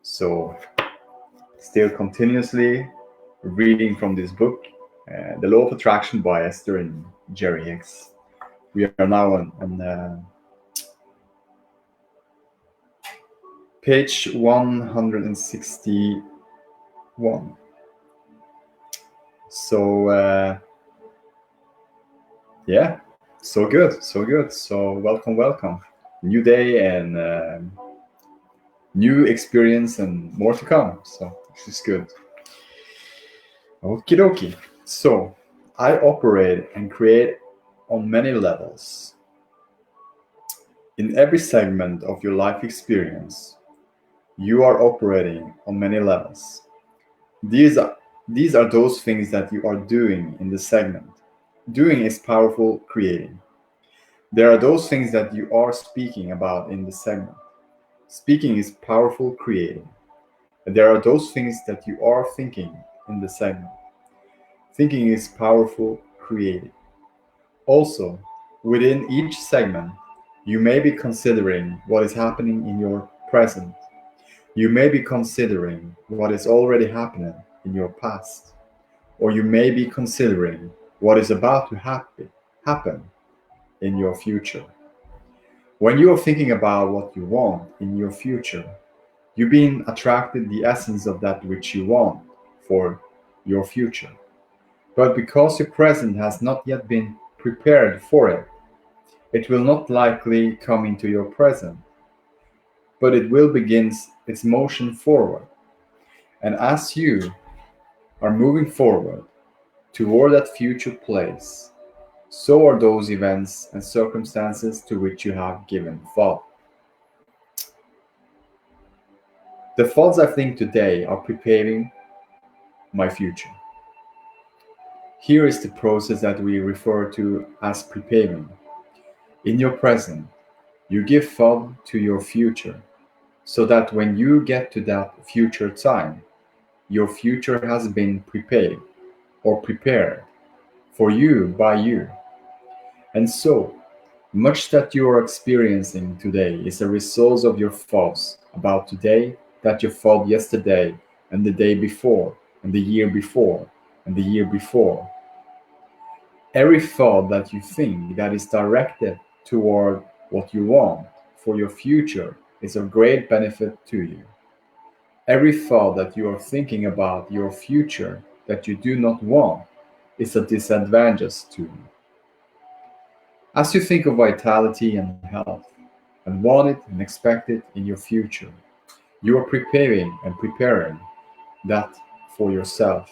So, still continuously reading from this book, The Law of Attraction by Esther and Jerry Hicks. We are now on page 161. So, yeah, so good, so good. So, welcome. New day and new experience and more to come. So, this is good. Okie dokie. So, I operate and create on many levels. In every segment of your life experience, you are operating on many levels. These are those things that you are doing in the segment. Doing is powerful creating. There are those things that you are speaking about in the segment. Speaking is powerful creating. And there are those things that you are thinking in the segment. Thinking is powerful creating. Also, within each segment, you may be considering what is happening in your present. You may be considering what is already happening in your past. Or you may be considering what is about to happen in your future. When you are thinking about what you want in your future, you've been attracted the essence of that which you want for your future. But because your present has not yet been prepared for it, it will not likely come into your present, but it will begin its motion forward. And as you are moving forward toward that future place, so are those events and circumstances to which you have given thought. The thoughts I think today are preparing my future. Here is the process that we refer to as preparing. In your present, you give thought to your future, so that when you get to that future time, your future has been prepared or prepared for you by you. And so, much that you are experiencing today is a result of your thoughts about today that you thought yesterday and the day before and the year before and the year before. Every thought that you think that is directed toward what you want for your future is of great benefit to you. Every thought that you are thinking about your future that you do not want is a disadvantage to you. As you think of vitality and health, and want it and expect it in your future, you are preparing and preparing that for yourself.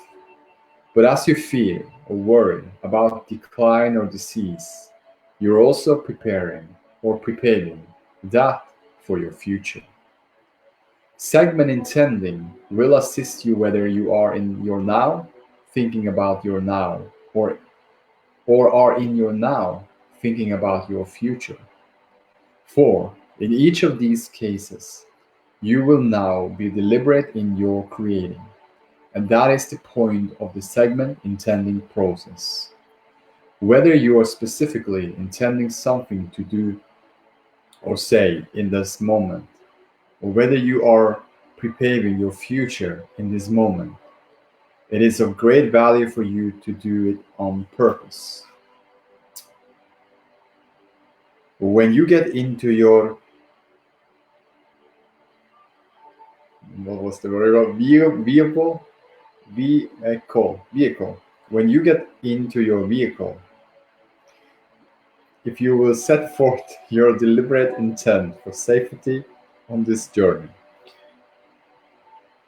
But as you fear or worry about decline or disease, you're also preparing or preparing that for your future. Segment intending will assist you whether you are in your now, thinking about your now, or are in your now, thinking about your future. For in each of these cases, you will now be deliberate in your creating. And that is the point of the segment intending process. Whether you are specifically intending something to do or say in this moment, or whether you are preparing your future in this moment, it is of great value for you to do it on purpose. When you get into your vehicle. When you get into your vehicle, if you will set forth your deliberate intent for safety on this journey,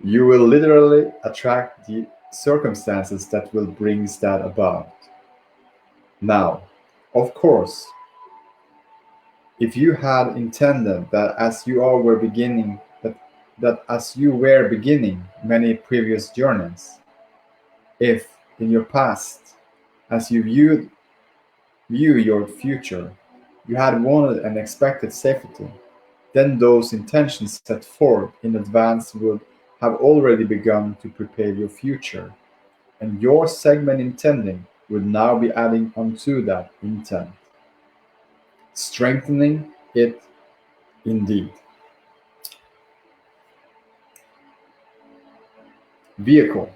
you will literally attract the circumstances that will bring that about. Now, of course, if you had intended that as you all were beginning that as you were beginning many previous journeys, if in your past, as you view your future, you had wanted and expected safety, then those intentions set forth in advance would have already begun to prepare your future, and your segment intending would now be adding onto that intent, strengthening it indeed. Vehicle.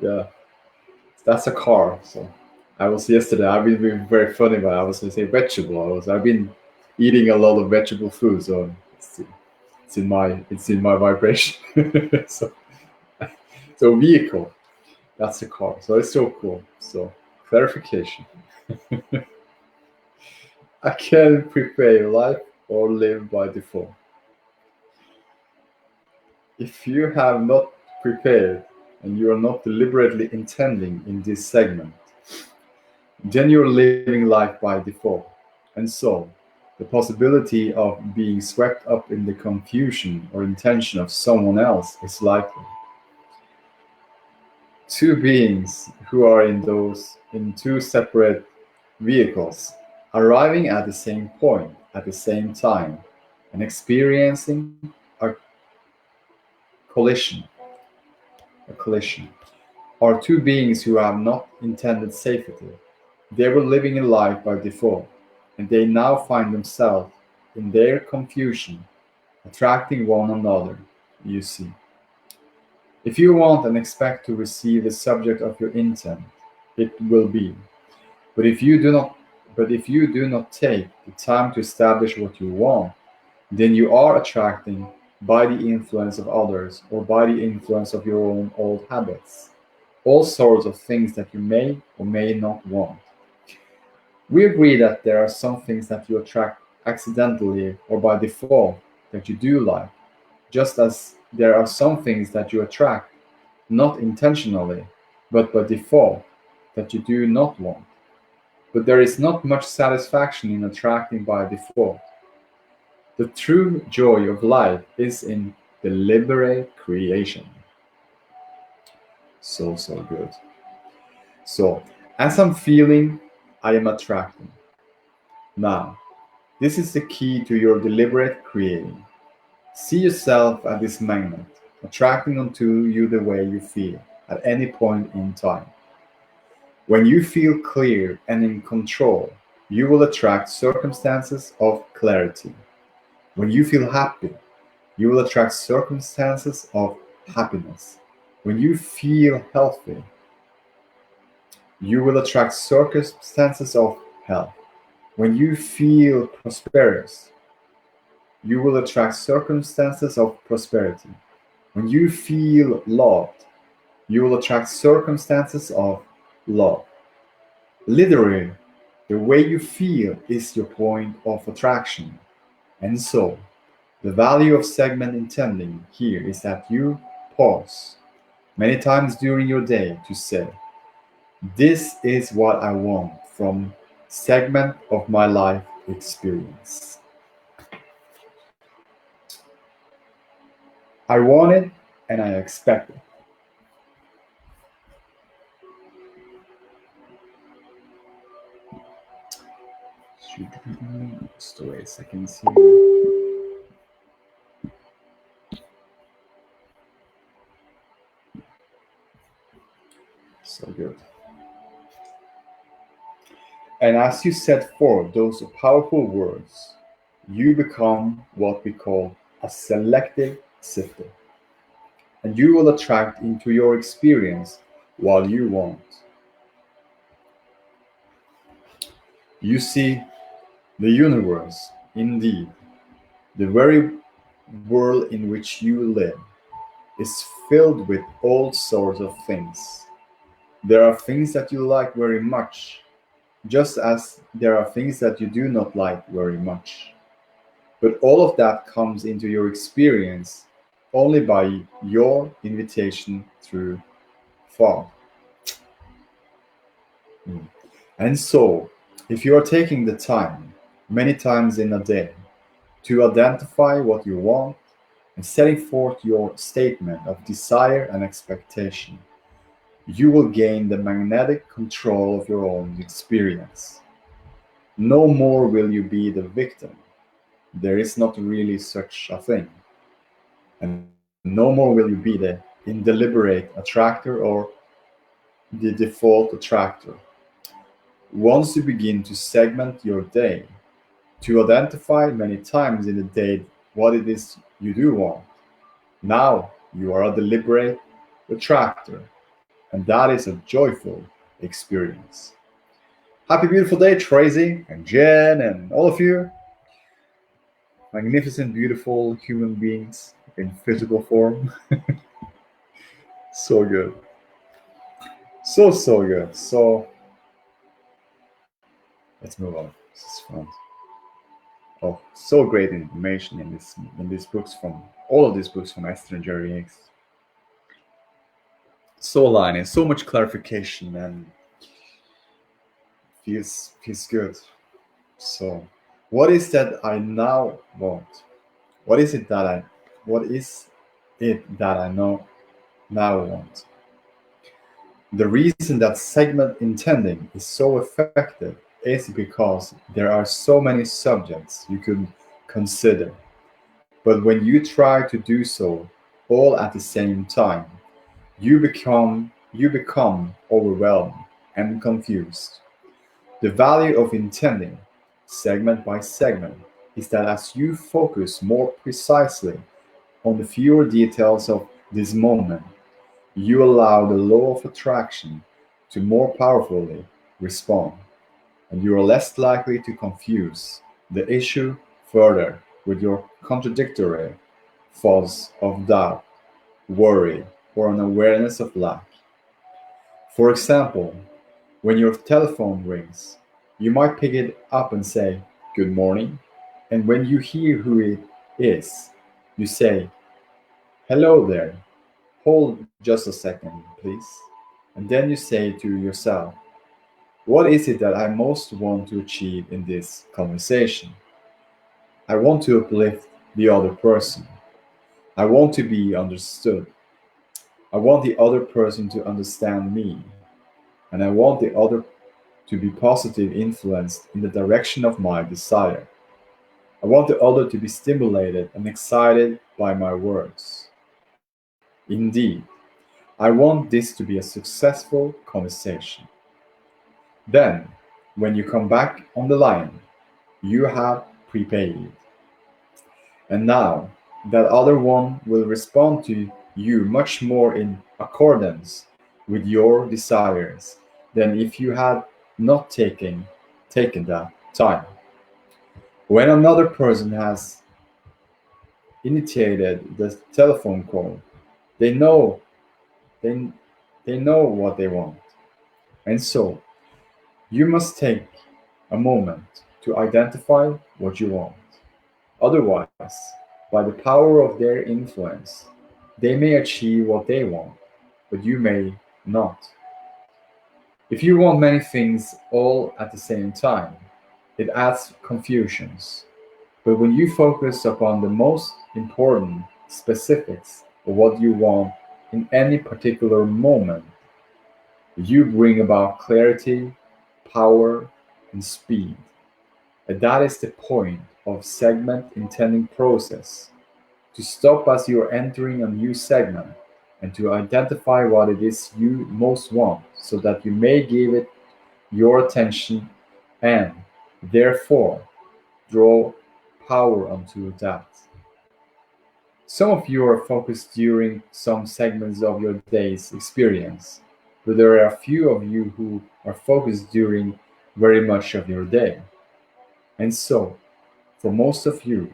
Yeah, that's a car. So I was yesterday. I've been being very funny, but I was going to say vegetable. I've been eating a lot of vegetable food, so it's in my vibration. so so vehicle. That's a car. So it's so cool. So clarification. I can prepare life or live by default. If you have not prepared and you are not deliberately intending in this segment, then you're living life by default. And so, the possibility of being swept up in the confusion or intention of someone else is likely. Two beings who are in two separate vehicles, arriving at the same point at the same time and experiencing collision, a collision, are two beings who have not intended safety. They were living a life by default, and they now find themselves, in their confusion, attracting one another, you see. If you want and expect to receive the subject of your intent, it will be. But if you do not take the time to establish what you want, then you are attracting by the influence of others or by the influence of your own old habits all sorts of things that you may or may not want. We agree that there are some things that you attract accidentally or by default that you do like, just as there are some things that you attract not intentionally but by default that you do not want. But there is not much satisfaction in attracting by default. The true joy of life is in deliberate creation. So, so good. So, as I'm feeling, I am attracting. Now, this is the key to your deliberate creating. See yourself as this magnet, attracting onto you the way you feel at any point in time. When you feel clear and in control, you will attract circumstances of clarity. When you feel happy, you will attract circumstances of happiness. When you feel healthy, you will attract circumstances of health. When you feel prosperous, you will attract circumstances of prosperity. When you feel loved, you will attract circumstances of love. Literally, the way you feel is your point of attraction. And so, the value of segment intending here is that you pause many times during your day to say, this is what I want from segment of my life experience. I want it and I expect it. Just wait a second here. So good. And as you set forth those powerful words, you become what we call a selective sifter. And you will attract into your experience what you want. You see, the universe, indeed, the very world in which you live, is filled with all sorts of things. There are things that you like very much, just as there are things that you do not like very much. But all of that comes into your experience only by your invitation through thought. Mm. And so, if you are taking the time, many times in a day, to identify what you want and setting forth your statement of desire and expectation, you will gain the magnetic control of your own experience. No more will you be the victim. There is not really such a thing. And no more will you be the indeliberate attractor or the default attractor. Once you begin to segment your day, to identify many times in the day what it is you do want, now You are a deliberate attractor, and that is a joyful experience. Happy beautiful day, Tracy and Jen and all of you. Magnificent, beautiful human beings in physical form. So good. So good. So let's move on. This is fun. Oh, so great information in these books from all of these books from Esther and Jerry Hicks. So aligning, so much clarification, and feels good. So, what is that I now want? What is it that I what is it that I know now want? The reason that segment intending is so effective is because there are so many subjects you could consider. But when you try to do so all at the same time, you become overwhelmed and confused. The value of intending, segment by segment, is that as you focus more precisely on the fewer details of this moment, you allow the law of attraction to more powerfully respond, and you are less likely to confuse the issue further with your contradictory thoughts of doubt, worry, or an awareness of lack. For example, when your telephone rings, you might pick it up and say, "Good morning." And when you hear who it is, you say, "Hello there. Hold just a second, please." And then you say to yourself, "What is it that I most want to achieve in this conversation? I want to uplift the other person. I want to be understood. I want the other person to understand me. And I want the other to be positive influenced in the direction of my desire. I want the other to be stimulated and excited by my words. Indeed, I want this to be a successful conversation." Then, when you come back on the line, you have prepaid. And now, that other one will respond to you much more in accordance with your desires than if you had not taken that time. When another person has initiated the telephone call, they know they, they know what they want. And so you must take a moment to identify what you want. Otherwise, by the power of their influence, they may achieve what they want, but you may not. If you want many things all at the same time, it adds confusions. But when you focus upon the most important specifics of what you want in any particular moment, you bring about clarity, power, and speed. And that is the point of segment intending process. To stop as you're entering a new segment and to identify what it is you most want so that you may give it your attention and, therefore, draw power onto that. Some of you are focused during some segments of your day's experience, but there are a few of you who are focused during very much of your day. And so, for most of you,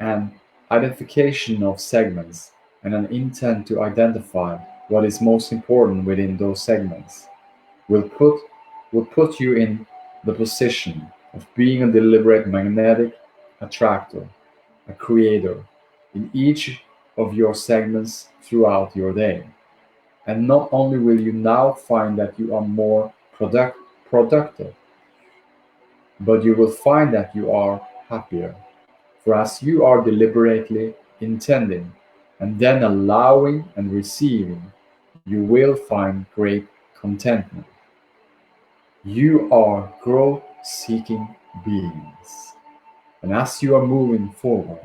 an identification of segments and an intent to identify what is most important within those segments will put you in the position of being a deliberate magnetic attractor, a creator in each of your segments throughout your day. And not only will you now find that you are more productive, but you will find that you are happier. For as you are deliberately intending and then allowing and receiving, you will find great contentment. You are growth seeking beings. And as you are moving forward,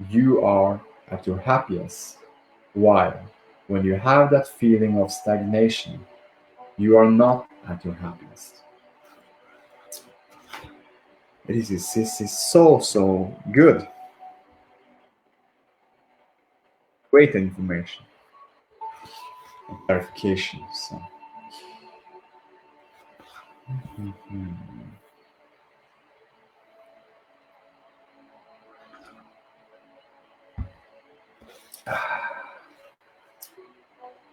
you are at your happiest. While when you have that feeling of stagnation, you are not at your happiest. This is so good. great information and clarification. So,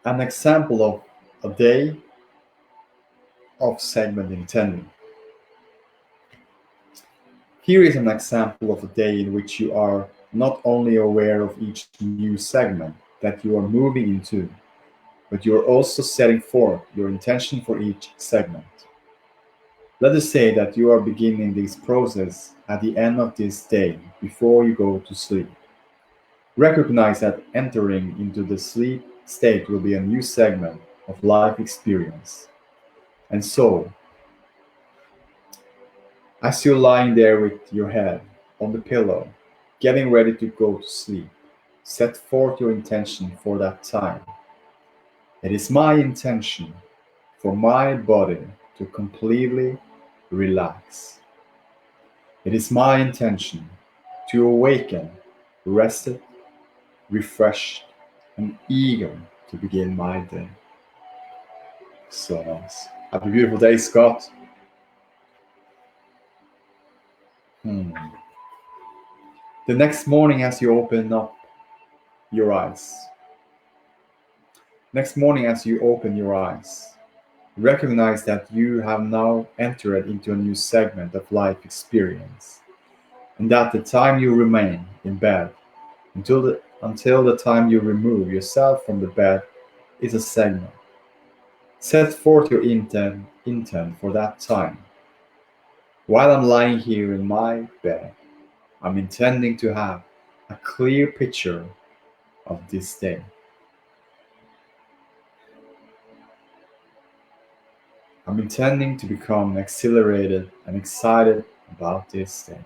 an example of a day of segment intending. Here is an example of a day in which you are not only aware of each new segment that you are moving into, but you are also setting forth your intention for each segment. Let us say that you are beginning this process at the end of this day before you go to sleep. Recognize that entering into the sleep state will be a new segment of life experience. And so, as you're lying there with your head on the pillow, getting ready to go to sleep, set forth your intention for that time. It is my intention for my body to completely relax. It is my intention to awaken, rested, refreshed, and eager to begin my day. So nice. Have a beautiful day, Scott. The next morning, as you open up your eyes, recognize that you have now entered into a new segment of life experience, and that the time you remain in bed until the time you remove yourself from the bed is a segment. Set forth your intent for that time. While I'm lying here in my bed, I'm intending to have a clear picture of this day. I'm intending to become exhilarated and excited about this day.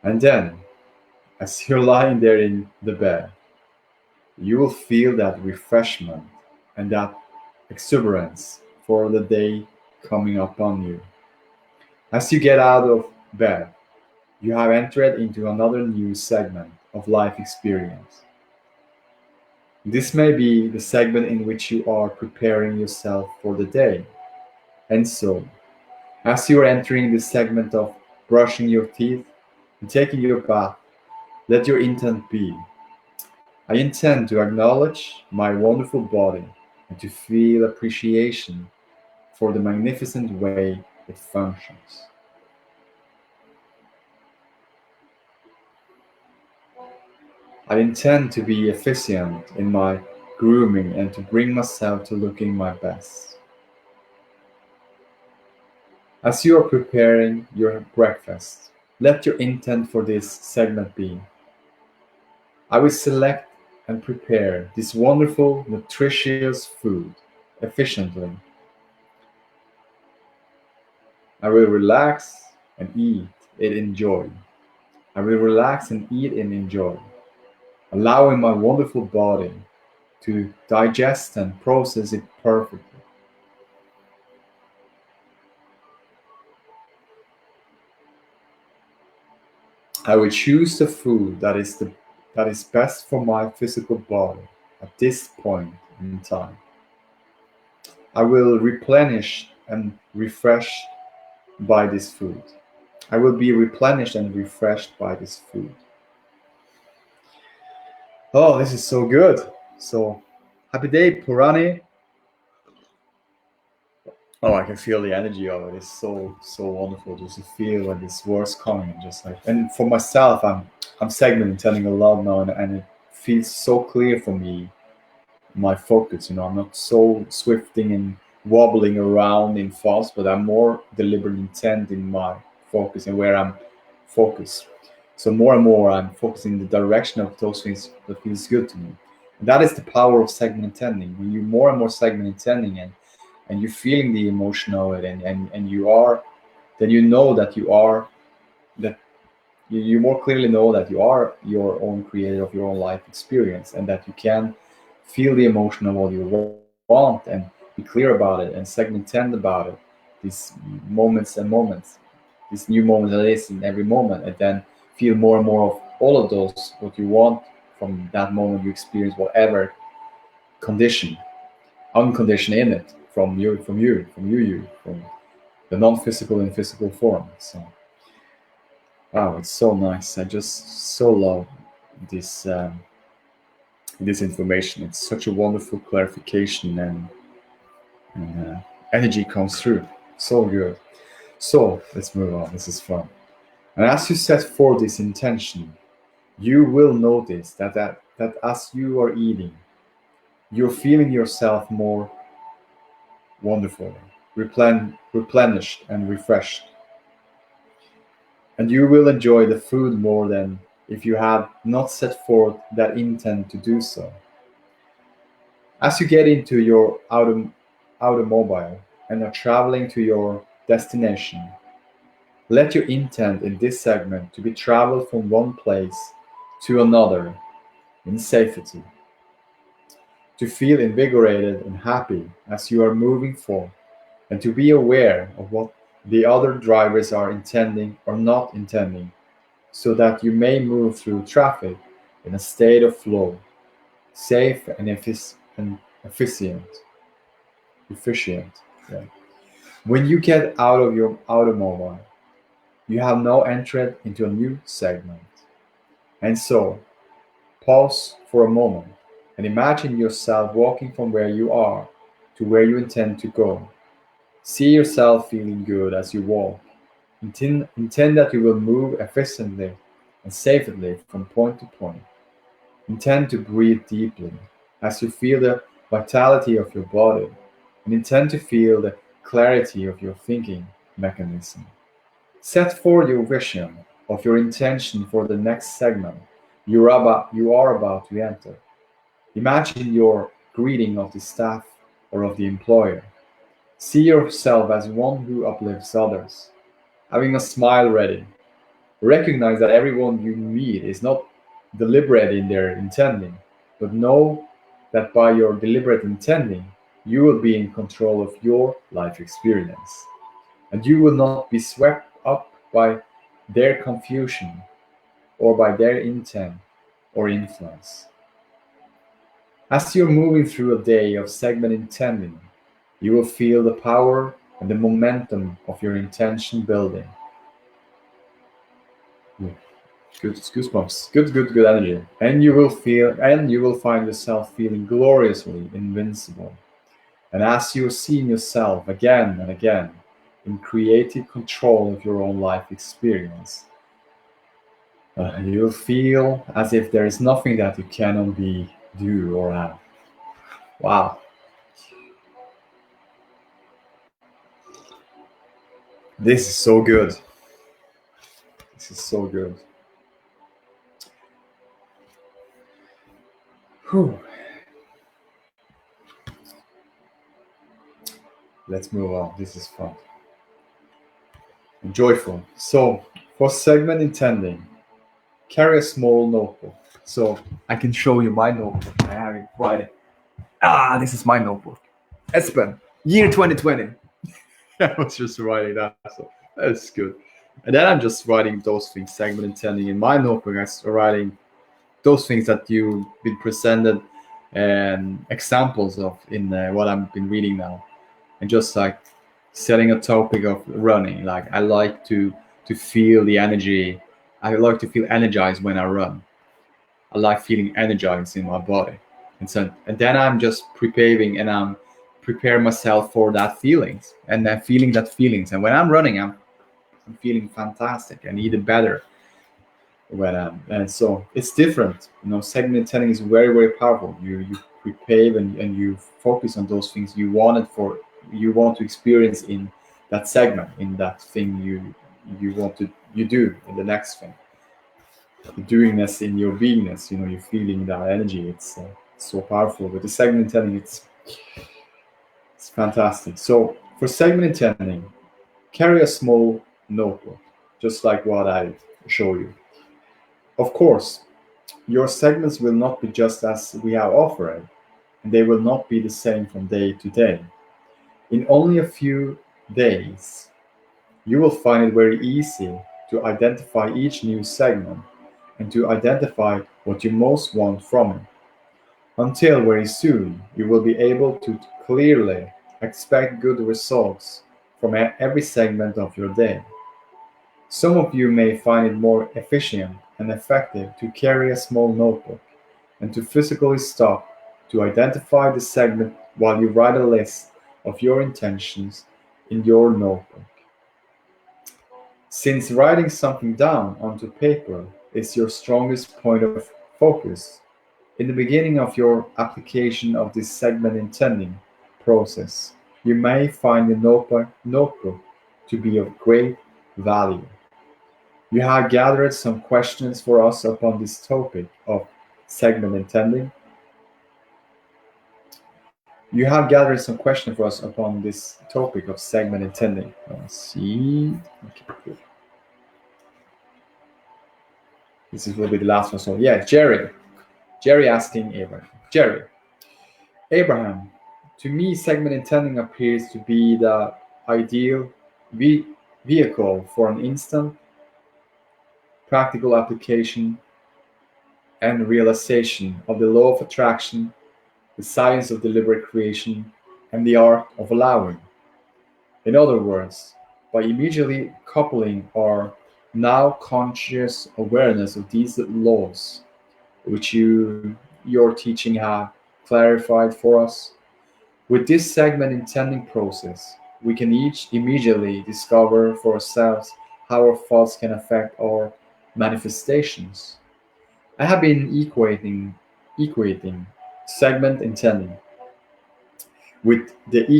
And then, as you're lying there in the bed, you will feel that refreshment and that exuberance for the day coming upon you. As you get out of bed, you have entered into another new segment of life experience. This may be the segment in which you are preparing yourself for the day. And so, as you are entering the segment of brushing your teeth and taking your bath, let your intent be: I intend to acknowledge my wonderful body and to feel appreciation for the magnificent way it functions. I intend to be efficient in my grooming and to bring myself to looking my best. As you are preparing your breakfast, let your intent for this segment be: I will select and prepare this wonderful, nutritious food efficiently. I will relax and eat it in joy. I will relax and eat and enjoy, allowing my wonderful body to digest and process it perfectly. I will choose the food that is best for my physical body at this point in time. I will replenish and refresh by this food. I will be replenished and refreshed by this food. Oh, this is so good. So happy day, Purani. Oh, I can feel the energy of it. It's so wonderful just to feel like this words coming, just like. And for myself, I'm segmenting, telling a lot now, and it feels so clear for me. My focus, I'm not so swifting and wobbling around in thoughts, but I'm more deliberate intent in my focus and where I'm focused. So more and more, I'm focusing in the direction of those things that feels good to me. And that is the power of segment intending. When you more and more segment intending and you're feeling the emotion of it and you are, then you know that you are, that you more clearly know that you are your own creator of your own life experience, and that you can feel the emotion of what you want and be clear about it and segment intend about it, these moments and moments. this new moment that is in every moment, and then feel more and more of all of those what you want from that moment you experience whatever condition, unconditioned in it from the non-physical and physical form. So wow, it's so nice. I just so love this this information. It's such a wonderful clarification, and energy comes through. So good. So let's move on. This is fun. And as you set forth this intention, you will notice that as you are eating, you're feeling yourself more wonderful, replenished, and refreshed. And you will enjoy the food more than if you had not set forth that intent to do so. As you get into your automobile and are traveling to your destination, let your intent in this segment to be travel from one place to another in safety, to feel invigorated and happy as you are moving forward, and to be aware of what the other drivers are intending or not intending, so that you may move through traffic in a state of flow, safe and efficient. Efficient. Yeah. When you get out of your automobile, you have now entered into a new segment. And so, pause for a moment and imagine yourself walking from where you are to where you intend to go. See yourself feeling good as you walk. Intend that you will move efficiently and safely from point to point. Intend to breathe deeply as you feel the vitality of your body, and intend to feel the clarity of your thinking mechanism. Set forth your vision of your intention for the next segment you are about to enter. Imagine your greeting of the staff or of the employer. See yourself as one who uplifts others, having a smile ready. Recognize that everyone you meet is not deliberate in their intending, but know that by your deliberate intending, you will be in control of your life experience. And you will not be swept up by their confusion or by their intent or influence. As you're moving through a day of segment intending, you will feel the power and the momentum of your intention building. Good goosebumps. Good energy. And you will find yourself feeling gloriously invincible. And as you're seeing yourself again and again in creative control of your own life experience, you'll feel as if there is nothing that you cannot be, do, or have. Wow. This is so good. This is so good. Whew. Let's move on. This is fun and joyful. So, for segment intending, carry a small notebook. So, I can show you my notebook. I have it right. This is my notebook. Espen, year 2020. I was just writing that. So, that's good. And then I'm just writing those things, segment intending in my notebook. I'm writing those things that you've been presented and examples of in what I've been reading now, and just like setting a topic of running. Like I like to feel the energy. I like to feel energized when I run. I like feeling energized in my body, and then I'm just preparing and I'm prepare myself for that feelings and then feeling that feelings. And when I'm running, I'm feeling fantastic and even better when and so it's different. Segment intending is very powerful. You prepare and you focus on those things you want to experience in that segment, in that thing you want to you do in the next thing. The doingness in your beingness, you're feeling that energy. It's so powerful. With the segment intending, it's fantastic. So for segment intending, carry a small notebook, just like what I show you. Of course, your segments will not be just as we have offered, and they will not be the same from day to day. In only a few days, You will find it very easy to identify each new segment and to identify what you most want from it. Until very soon, you will be able to clearly expect good results from every segment of your day. Some of you may find it more efficient and effective to carry a small notebook and to physically stop to identify the segment while you write a list of your intentions in your notebook. Since writing something down onto paper is your strongest point of focus, in the beginning of your application of this segment intending process, you may find the notebook to be of great value. You have gathered some questions for us upon this topic of segment intending. You have gathered some questions for us upon this topic of segment intending. Let's see. Okay, good. This will be the last one. So yeah, Jerry asking Abraham. Jerry, Abraham, to me, segment intending appears to be the ideal vehicle for an instant, practical application and realization of the law of attraction, the science of deliberate creation, and the art of allowing. In other words, by immediately coupling our now conscious awareness of these laws, which your teaching have clarified for us, with this segment intending process, we can each immediately discover for ourselves how our thoughts can affect our manifestations. I have been equating segment intending with the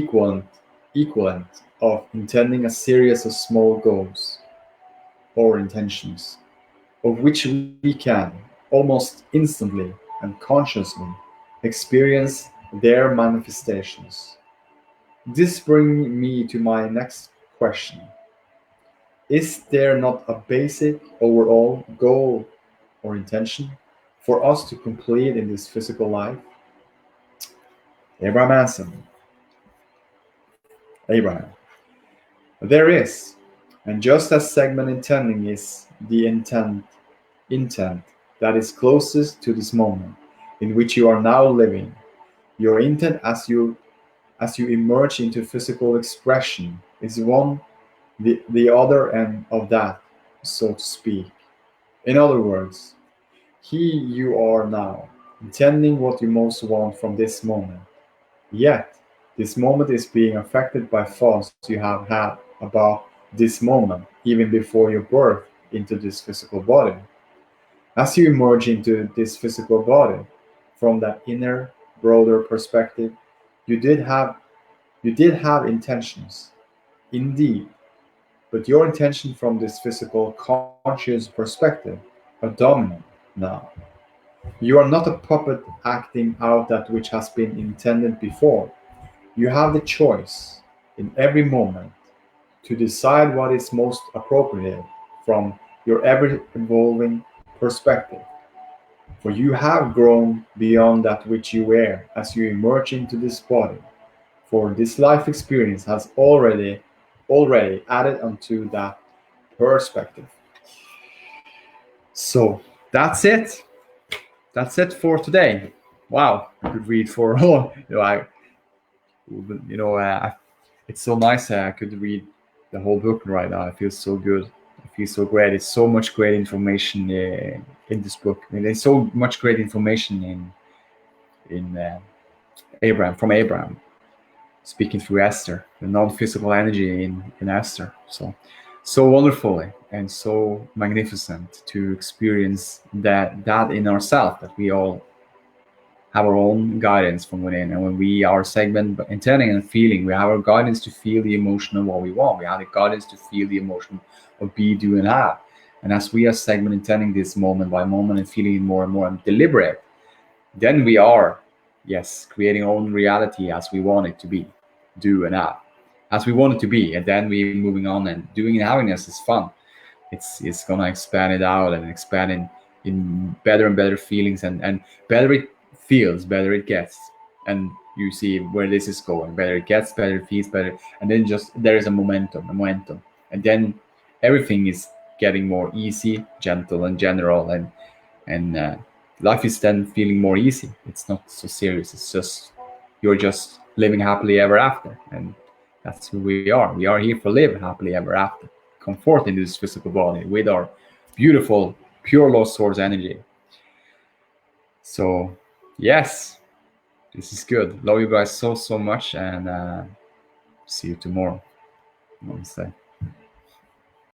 equivalent of intending a series of small goals or intentions, of which we can almost instantly and consciously experience their manifestations. This brings me to my next question. Is there not a basic overall goal or intention for us to complete in this physical life? Abraham answered, Abraham, there is, and just as segment intending is the intent that is closest to this moment in which you are now living, your intent as you emerge into physical expression is one the other end of that, so to speak. In other words, here you are now, intending what you most want from this moment. Yet, this moment is being affected by thoughts you have had about this moment even before your birth into this physical body. As you emerge into this physical body, from that inner, broader perspective, you did have intentions, indeed, but your intention from this physical conscious perspective are dominant now. You are not a puppet acting out that which has been intended before. You have the choice in every moment to decide what is most appropriate from your ever evolving perspective. For you have grown beyond that which you were as you emerge into this body. For this life experience has already added onto that perspective. So that's it. That's it for today. Wow, I could read for it's so nice. I could read the whole book right now. I feel so good. I feel so great. It's so much great information in this book. I mean, there's so much great information in Abraham from Abraham, speaking through Esther, the non-physical energy in Esther. So wonderfully and so magnificent to experience that in ourselves, that we all have our own guidance from within. And when we are segment intending and feeling, we have our guidance to feel the emotion of what we want. We have the guidance to feel the emotion of be, do, and have. And as we are segment intending this moment by moment and feeling it more and more and deliberate, then we are, yes, creating our own reality as we want it to be, do and have, as we want it to be. And then we're moving on, and doing and having this is fun. It's gonna expand it out and expand in better and better feelings, and better it feels, better it gets. And you see where this is going. Better it gets, better it feels, better, and then just there is a momentum. And then everything is getting more easy, gentle, and general, and life is then feeling more easy. It's not so serious. It's just you're just living happily ever after, and that's who we are. We are here to live happily ever after, comfort in this physical body with our beautiful, pure low source energy. So, yes, this is good. Love you guys so much, and see you tomorrow. Namaste.